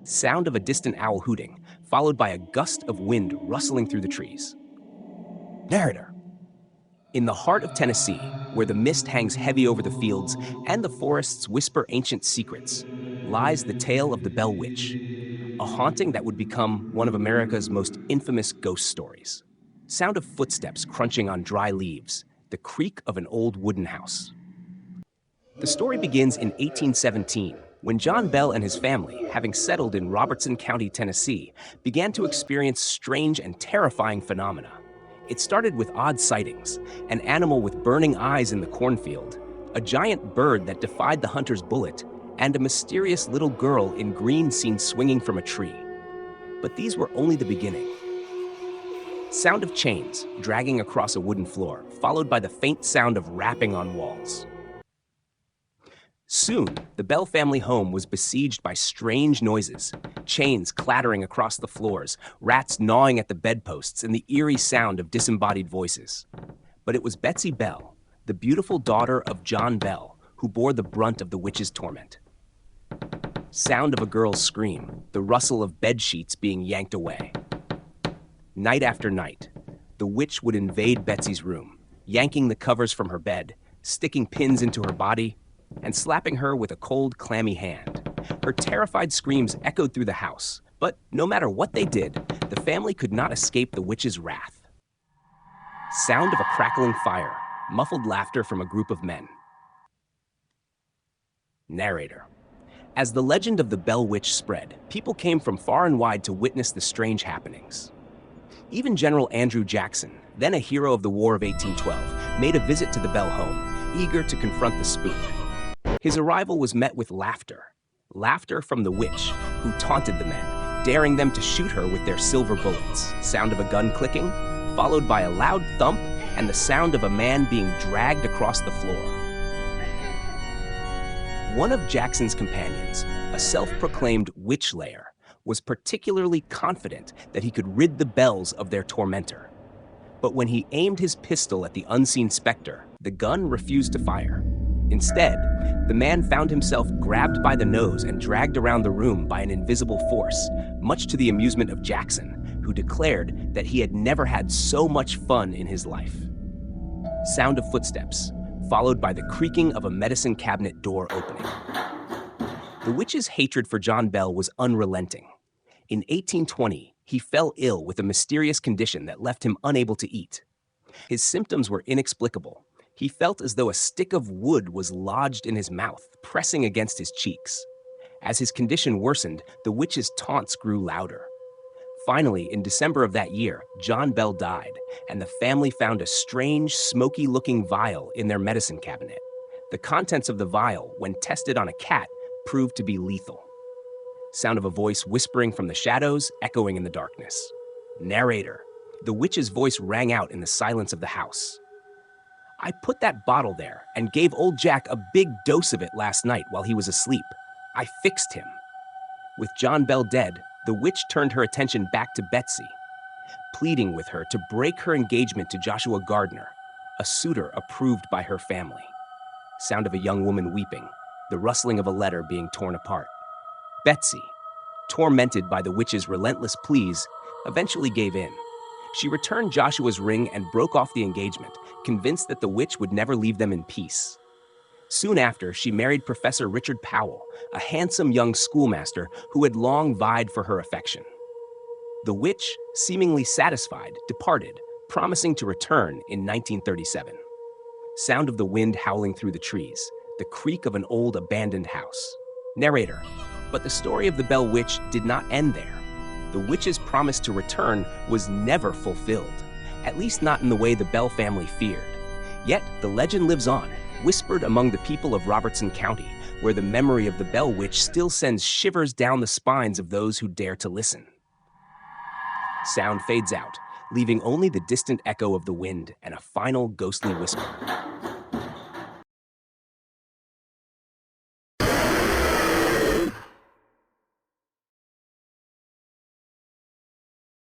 Sound of a distant owl hooting, followed by a gust of wind rustling through the trees. Narrator. In the heart of Tennessee, where the mist hangs heavy over the fields and the forests whisper ancient secrets, lies the tale of the Bell Witch, a haunting that would become one of America's most infamous ghost stories. Sound of footsteps crunching on dry leaves, the creak of an old wooden house. The story begins in 1817, when John Bell and his family, having settled in Robertson County, Tennessee, began to experience strange and terrifying phenomena. It started with odd sightings: an animal with burning eyes in the cornfield, a giant bird that defied the hunter's bullet, and a mysterious little girl in green seen swinging from a tree. But these were only the beginning. Sound of chains dragging across a wooden floor, followed by the faint sound of rapping on walls. Soon, the Bell family home was besieged by strange noises: chains clattering across the floors, rats gnawing at the bedposts, and the eerie sound of disembodied voices. But it was Betsy Bell, the beautiful daughter of John Bell, who bore the brunt of the witch's torment. Sound of a girl's scream, the rustle of bed sheets being yanked away. Night after night, the witch would invade Betsy's room, yanking the covers from her bed, sticking pins into her body, and slapping her with a cold, clammy hand. Her terrified screams echoed through the house, but no matter what they did, the family could not escape the witch's wrath. Sound of a crackling fire, muffled laughter from a group of men. Narrator. As the legend of the Bell Witch spread, people came from far and wide to witness the strange happenings. Even General Andrew Jackson, then a hero of the War of 1812, made a visit to the Bell home, eager to confront the spook. His arrival was met with laughter. Laughter from the witch, who taunted the men, daring them to shoot her with their silver bullets. Sound of a gun clicking, followed by a loud thump and the sound of a man being dragged across the floor. One of Jackson's companions, a self-proclaimed witch layer, was particularly confident that he could rid the Bells of their tormentor. But when he aimed his pistol at the unseen specter, the gun refused to fire. Instead, the man found himself grabbed by the nose and dragged around the room by an invisible force, much to the amusement of Jackson, who declared that he had never had so much fun in his life. Sound of footsteps, followed by the creaking of a medicine cabinet door opening. The witch's hatred for John Bell was unrelenting. In 1820, he fell ill with a mysterious condition that left him unable to eat. His symptoms were inexplicable. He felt as though a stick of wood was lodged in his mouth, pressing against his cheeks. As his condition worsened, the witch's taunts grew louder. Finally, in December of that year, John Bell died, and the family found a strange, smoky-looking vial in their medicine cabinet. The contents of the vial, when tested on a cat, proved to be lethal. Sound of a voice whispering from the shadows, echoing in the darkness. Narrator. The witch's voice rang out in the silence of the house. I put that bottle there and gave old Jack a big dose of it last night while he was asleep. I fixed him. With John Bell dead, the witch turned her attention back to Betsy, pleading with her to break her engagement to Joshua Gardner, a suitor approved by her family. Sound of a young woman weeping, the rustling of a letter being torn apart. Betsy, tormented by the witch's relentless pleas, eventually gave in. She returned Joshua's ring and broke off the engagement, convinced that the witch would never leave them in peace. Soon after, she married Professor Richard Powell, a handsome young schoolmaster who had long vied for her affection. The witch, seemingly satisfied, departed, promising to return in 1937. Sound of the wind howling through the trees, the creak of an old abandoned house. Narrator. But the story of the Bell Witch did not end there. The witch's promise to return was never fulfilled, at least not in the way the Bell family feared. Yet, the legend lives on, whispered among the people of Robertson County, where the memory of the Bell Witch still sends shivers down the spines of those who dare to listen. Sound fades out, leaving only the distant echo of the wind and a final ghostly whisper.